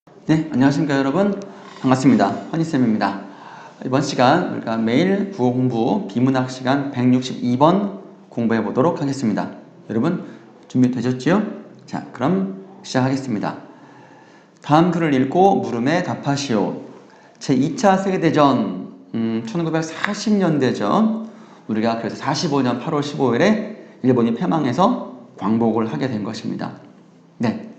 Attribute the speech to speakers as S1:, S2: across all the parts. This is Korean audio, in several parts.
S1: 네, 안녕하십니까 여러분. 반갑습니다. 허니쌤입니다. 이번 시간 우리가 매일 국어 공부 비문학 시간 162번 공부해 보도록 하겠습니다. 여러분 준비되셨지요? 자, 그럼 시작하겠습니다. 다음 글을 읽고 물음에 답하시오. 제2차 세계대전 1940년대죠. 우리가 그래서 45년 8월 15일에 일본이 패망해서 광복을 하게 된 것입니다. 네,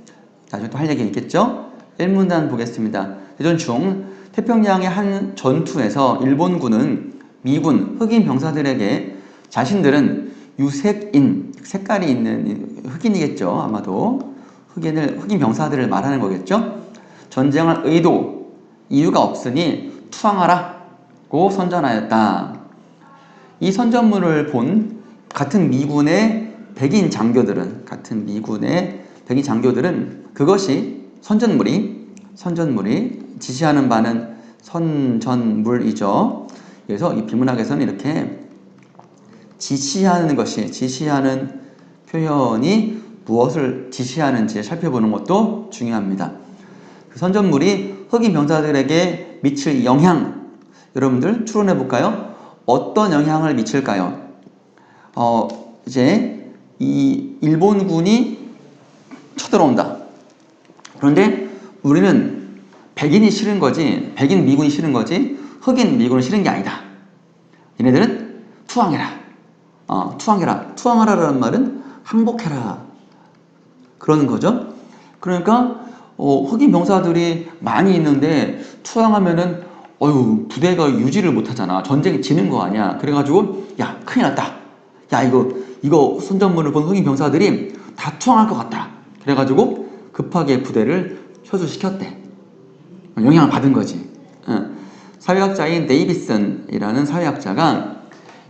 S1: 나중에 또 할 얘기 있겠죠? 1문단 보겠습니다. 대전 중 태평양의 한 전투에서 일본군은 미군 흑인 병사들에게 자신들은 유색인, 색깔이 있는 흑인이겠죠. 아마도 흑인 병사들을 말하는 거겠죠. 전쟁할 의도, 이유가 없으니 투항하라고 선전하였다. 이 선전문을 본 같은 미군의 백인 장교들은 그것이 선전물이 지시하는 바는 선전물이죠. 그래서 이 비문학에서는 이렇게 지시하는 표현이 무엇을 지시하는지 살펴보는 것도 중요합니다. 그 선전물이 흑인 병사들에게 미칠 영향, 여러분들 추론해 볼까요? 어떤 영향을 미칠까요? 이제 이 일본군이 쳐들어온다. 그런데 우리는 백인 미군이 싫은 거지 흑인 미군이 싫은 게 아니다. 얘네들은 투항해라. 투항하라라는 말은 항복해라. 그러는 거죠. 그러니까 흑인 병사들이 많이 있는데 투항하면은 부대가 유지를 못하잖아. 전쟁이 지는 거 아니야. 그래가지고 야, 큰일 났다. 야, 이거 선전문을 본 흑인 병사들이 다 투항할 것 같다. 그래가지고 급하게 부대를 효수시켰대. 영향을 받은 거지. 사회학자인 데이비슨이라는 사회학자가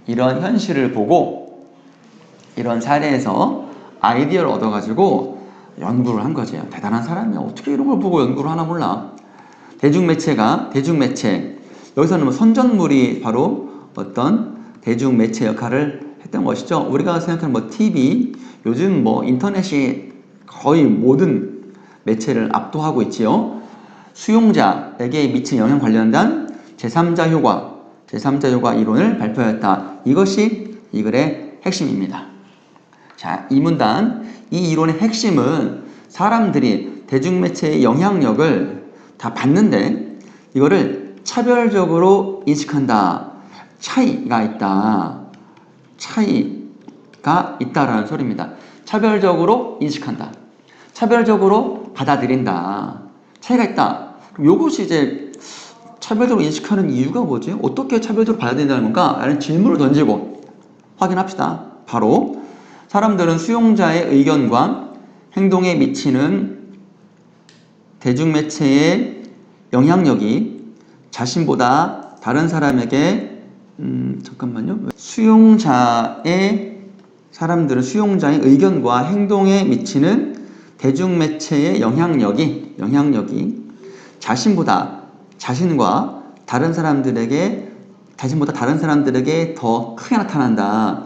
S1: 이런 현실을 보고 이런 사례에서 아이디어를 얻어가지고 연구를 한 거죠. 대단한 사람이야. 어떻게 이런 걸 보고 연구를 하나 몰라. 대중매체. 여기서는 뭐 선전물이 바로 어떤 대중매체 역할을 했던 것이죠. 우리가 생각하는 뭐 TV, 요즘 뭐 인터넷이 거의 모든 매체를 압도하고 있지요. 수용자에게 미친 영향 관련된 제3자 효과 이론을 발표하였다. 이것이 이 글의 핵심입니다. 자, 이 문단, 이 이론의 핵심은 사람들이 대중매체의 영향력을 다 받는데 이거를 차별적으로 인식한다. 차이가 있다라는 소리입니다. 차별적으로 인식한다. 차별적으로 받아들인다. 차이가 있다. 그럼 이것이 이제 차별적으로 인식하는 이유가 뭐지? 어떻게 차별적으로 받아들인다는 건가? 라는 질문을 던지고 확인합시다. 바로 사람들은 수용자의 의견과 행동에 미치는 대중매체의 영향력이 자신보다 다른 사람에게 사람들은 수용자의 의견과 행동에 미치는 대중매체의 영향력이 자신보다 다른 사람들에게 더 크게 나타난다.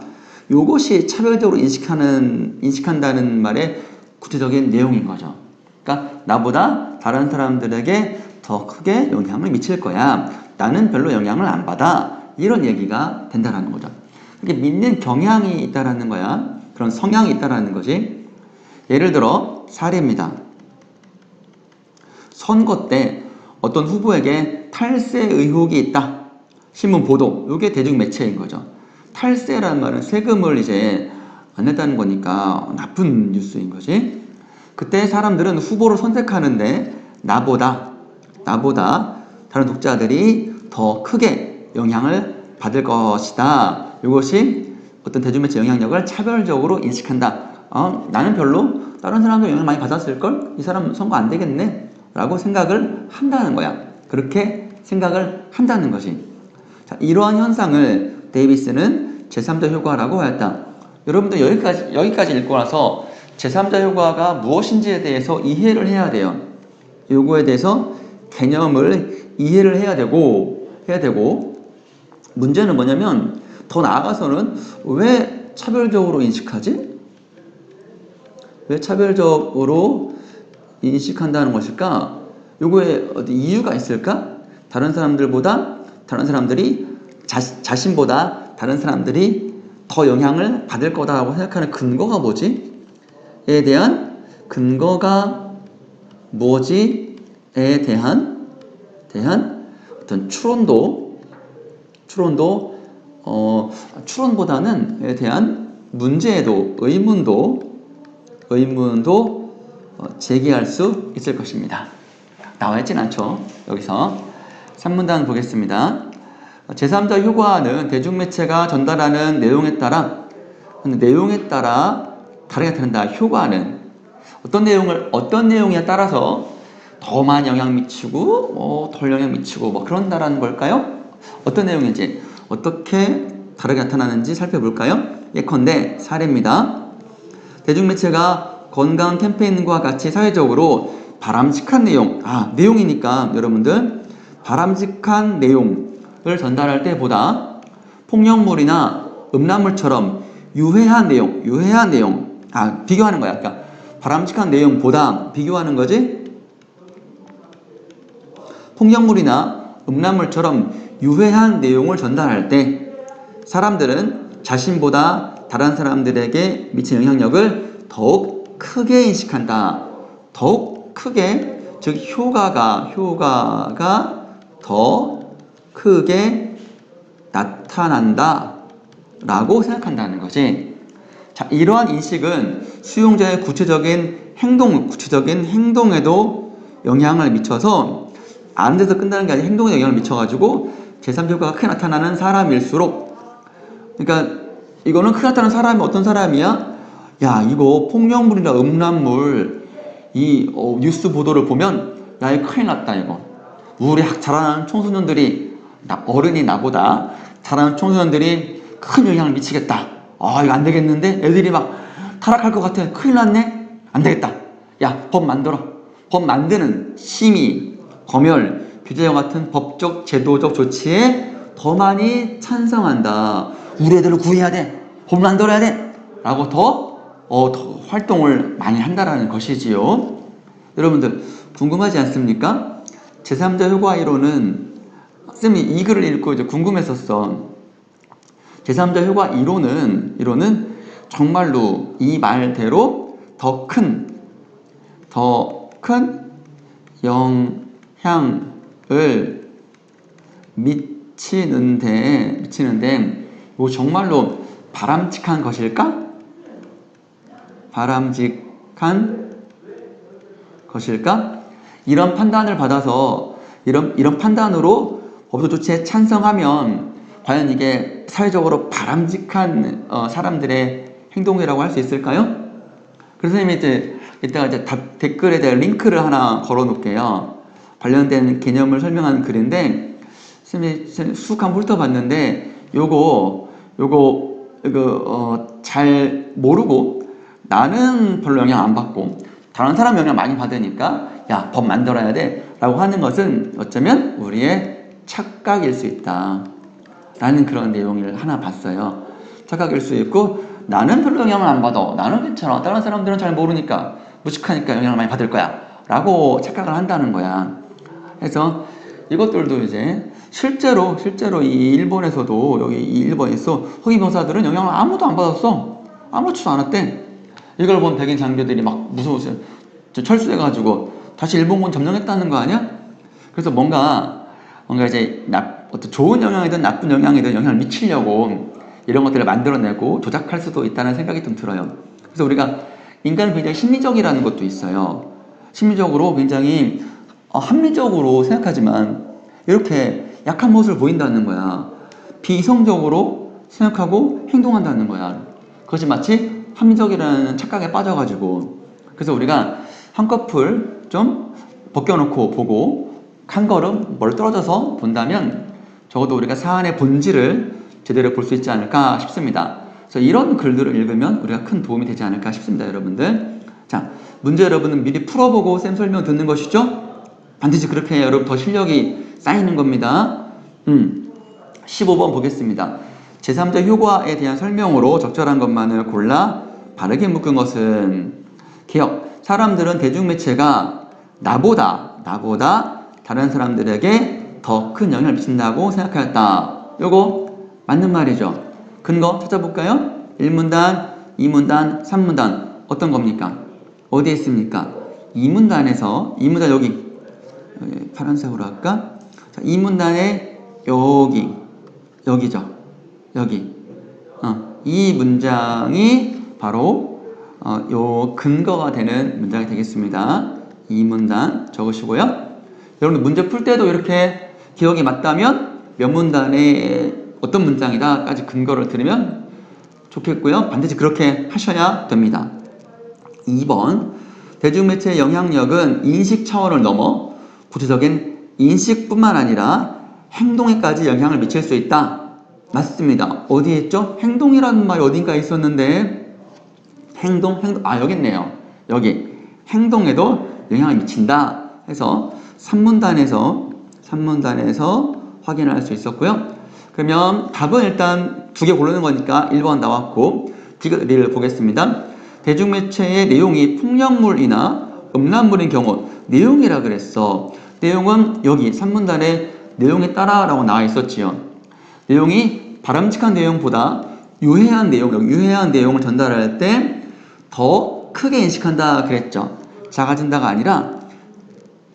S1: 이것이 차별적으로 인식한다는 말의 구체적인 내용인 거죠. 그러니까 나보다 다른 사람들에게 더 크게 영향을 미칠 거야. 나는 별로 영향을 안 받아. 이런 얘기가 된다는 거죠. 이게 믿는 경향이 있다라는 거야. 그런 성향이 있다라는 거지. 예를 들어 사례입니다. 선거 때 어떤 후보에게 탈세 의혹이 있다. 신문 보도. 이게 대중매체인 거죠. 탈세라는 말은 세금을 이제 안 냈다는 거니까 나쁜 뉴스인 거지. 그때 사람들은 후보를 선택하는데 나보다 다른 독자들이 더 크게 영향을 받을 것이다. 이것이 어떤 대중매체 영향력을 차별적으로 인식한다. 나는 별로 다른 사람도 영향을 많이 받았을걸? 이 사람 선거 안 되겠네? 라고 생각을 한다는 거야. 그렇게 생각을 한다는 것이. 자, 이러한 현상을 데이비스는 제3자 효과라고 하였다. 여러분들 여기까지 읽고 나서 제3자 효과가 무엇인지에 대해서 이해를 해야 돼요. 요거에 대해서 개념을 이해를 해야 되고 문제는 뭐냐면 더 나아가서는 왜 차별적으로 인식하지? 왜 차별적으로 인식한다는 것일까? 요거에 어디 이유가 있을까? 다른 사람들이 자신보다 다른 사람들이 더 영향을 받을 거다라고 생각하는 근거가 뭐지? 에 대한 근거가 뭐지?에 대한 어떤 추론보다는 에 대한 문제도 의문도 제기할 수 있을 것입니다. 나와 있진 않죠. 여기서 3문단 보겠습니다. 제3자 효과는 대중매체가 전달하는 내용에 따라 다르게 나타난다. 효과는 어떤 내용에 따라서 더 많이 영향 미치고 덜 영향 미치고 그런다라는 걸까요? 어떤 내용인지 어떻게 다르게 나타나는지 살펴볼까요? 예컨대 사례입니다. 대중매체가 건강 캠페인과 같이 사회적으로 바람직한 내용이니까 여러분들 바람직한 내용을 전달할 때보다 폭력물이나 음란물처럼 유해한 내용 비교하는 거야. 그러니까 바람직한 내용보다 비교하는 거지. 폭력물이나 음란물처럼 유해한 내용을 전달할 때 사람들은 자신보다 다른 사람들에게 미친 영향력을 더욱 크게 인식한다. 더욱 크게, 즉 효과가 더 크게 나타난다 라고 생각한다는 거지. 자, 이러한 인식은 수용자의 구체적인 행동에도 영향을 미쳐서 아는 데서 끝나는 게 아니라 행동에 영향을 미쳐가지고 제3효과가 크게 나타나는 사람일수록, 그러니까 이거는 크게 나타나는 사람이 어떤 사람이야? 야, 이거 폭력물이나 음란물 뉴스 보도를 보면 야, 이거 큰일 났다. 이거 우리 자라는 청소년들이 어른이 나보다 자라는 청소년들이 큰 영향을 미치겠다. 이거 안 되겠는데? 애들이 막 타락할 것 같아. 큰일 났네? 안 되겠다. 야, 법 만드는 심의, 검열, 규제와 같은 법적, 제도적 조치에 더 많이 찬성한다. 우리 애들을 구해야 돼. 법 만들어야 돼. 라고 더 활동을 많이 한다라는 것이지요. 여러분들 궁금하지 않습니까? 제3자 효과 이론은 쌤이 이 글을 읽고 이제 궁금했었어. 제3자 효과 이론은 정말로 이 말대로 더 큰 영향을 미치는데 이거 정말로 바람직한 것일까? 이런 판단을 받아서 이런 판단으로 법적 조치에 찬성하면 과연 이게 사회적으로 바람직한 사람들의 행동이라고 할 수 있을까요? 그래서 선생님이 이따가 댓글에 대한 링크를 하나 걸어 놓을게요. 관련된 개념을 설명하는 글인데 선생님이 쑥 한번 훑어봤는데 요거 잘 모르고 나는 별로 영향 안 받고 다른 사람 영향 많이 받으니까 야, 법 만들어야 돼 라고 하는 것은 어쩌면 우리의 착각일 수 있다 라는 그런 내용을 하나 봤어요. 착각일 수 있고 나는 별로 영향을 안 받아. 나는 괜찮아. 다른 사람들은 잘 모르니까 무식하니까 영향을 많이 받을 거야 라고 착각을 한다는 거야. 그래서 이것들도 이제 실제로 이 일본에서도 여기 이 일본에서 허위 병사들은 영향을 아무도 안 받았어. 아무렇지도 않았대. 이걸 본 백인 장교들이 막 무서워서 철수해가지고 다시 일본군 점령했다는 거 아니야? 그래서 뭔가 이제 어떤 좋은 영향이든 나쁜 영향이든 영향을 미치려고 이런 것들을 만들어내고 조작할 수도 있다는 생각이 좀 들어요. 그래서 우리가 인간은 굉장히 심리적이라는 것도 있어요. 심리적으로 굉장히 합리적으로 생각하지만 이렇게 약한 모습을 보인다는 거야. 비이성적으로 생각하고 행동한다는 거야. 그것이 마치 합리적이라는 착각에 빠져가지고. 그래서 우리가 한꺼풀 좀 벗겨놓고 보고 한 걸음 멀리 떨어져서 본다면 적어도 우리가 사안의 본질을 제대로 볼 수 있지 않을까 싶습니다. 그래서 이런 글들을 읽으면 우리가 큰 도움이 되지 않을까 싶습니다, 여러분들. 자, 문제 여러분은 미리 풀어보고 쌤 설명 듣는 것이죠? 반드시 그렇게 해야 여러분 더 실력이 쌓이는 겁니다. 15번 보겠습니다. 제3자 효과에 대한 설명으로 적절한 것만을 골라 바르게 묶은 것은 기억. 사람들은 대중매체가 나보다 나보다 다른 사람들에게 더 큰 영향을 미친다고 생각하였다. 요거 맞는 말이죠. 근거 찾아볼까요? 1문단, 2문단, 3문단 어떤 겁니까? 어디에 있습니까? 2문단 여기 파란색으로 할까? 자, 2문단에 여기죠. 여기. 이 문장이 바로 요 근거가 되는 문장이 되겠습니다. 2문단 적으시고요. 여러분들 문제 풀 때도 이렇게 기억이 맞다면 몇 문단에 어떤 문장이다까지 근거를 들으면 좋겠고요. 반드시 그렇게 하셔야 됩니다. 2번 대중매체의 영향력은 인식 차원을 넘어 구체적인 인식뿐만 아니라 행동에까지 영향을 미칠 수 있다. 맞습니다. 어디에 있죠? 행동이라는 말이 어딘가에 있었는데 여기 있네요. 여기 행동에도 영향을 미친다 해서 3문단에서 확인할 수 있었고요. 그러면 답은 일단 두 개 고르는 거니까 1번 나왔고 디귿리를 보겠습니다. 대중매체의 내용이 폭력물이나 음란물인 경우 내용이라 그랬어. 내용은 여기 3문단에 내용에 따라 라고 나와 있었지요. 내용이 바람직한 내용보다 유해한 내용을 전달할 때 더 크게 인식한다 그랬죠. 작아진다가 아니라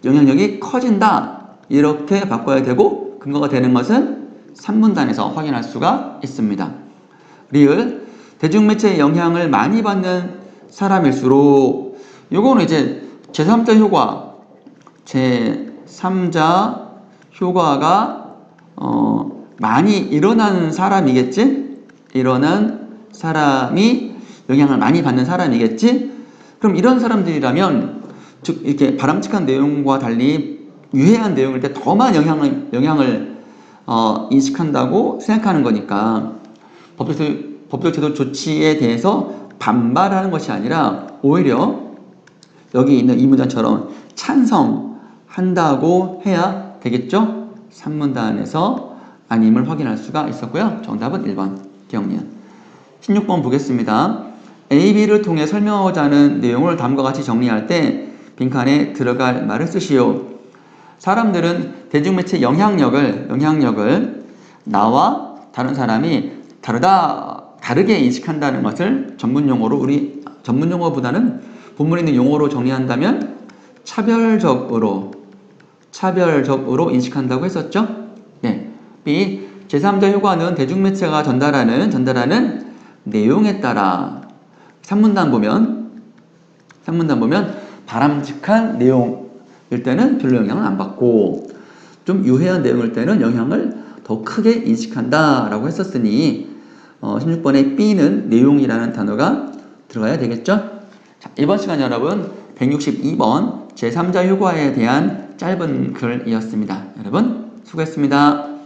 S1: 영향력이 커진다 이렇게 바꿔야 되고 근거가 되는 것은 3문단에서 확인할 수가 있습니다. 리을 대중매체의 영향을 많이 받는 사람일수록 요거는 이제 제3자 효과가 많이 일어나는 사람이겠지? 일어난 사람이 영향을 많이 받는 사람이겠지? 그럼 이런 사람들이라면 즉 이렇게 바람직한 내용과 달리 유해한 내용일 때 더만 영향을 인식한다고 생각하는 거니까 법적 제도 조치에 대해서 반발하는 것이 아니라 오히려 여기 있는 이 문장처럼 찬성한다고 해야 되겠죠? 3문단에서 아님을 확인할 수가 있었고요. 정답은 1번 기억니은. 16번 보겠습니다. A, B를 통해 설명하고자 하는 내용을 다음과 같이 정리할 때 빈칸에 들어갈 말을 쓰시오. 사람들은 대중매체 영향력을 나와 다른 사람이 다르게 인식한다는 것을 전문용어보다는 본문에 있는 용어로 정리한다면 차별적으로 인식한다고 했었죠? 네. B. 제3자 효과는 대중매체가 전달하는 내용에 따라 3문단 보면 바람직한 내용일 때는 별로 영향을 안 받고 좀 유해한 내용일 때는 영향을 더 크게 인식한다 라고 했었으니 16번에 B는 내용이라는 단어가 들어가야 되겠죠? 자, 이번 시간 여러분 162번 제3자 효과에 대한 짧은 글이었습니다. 여러분 수고했습니다.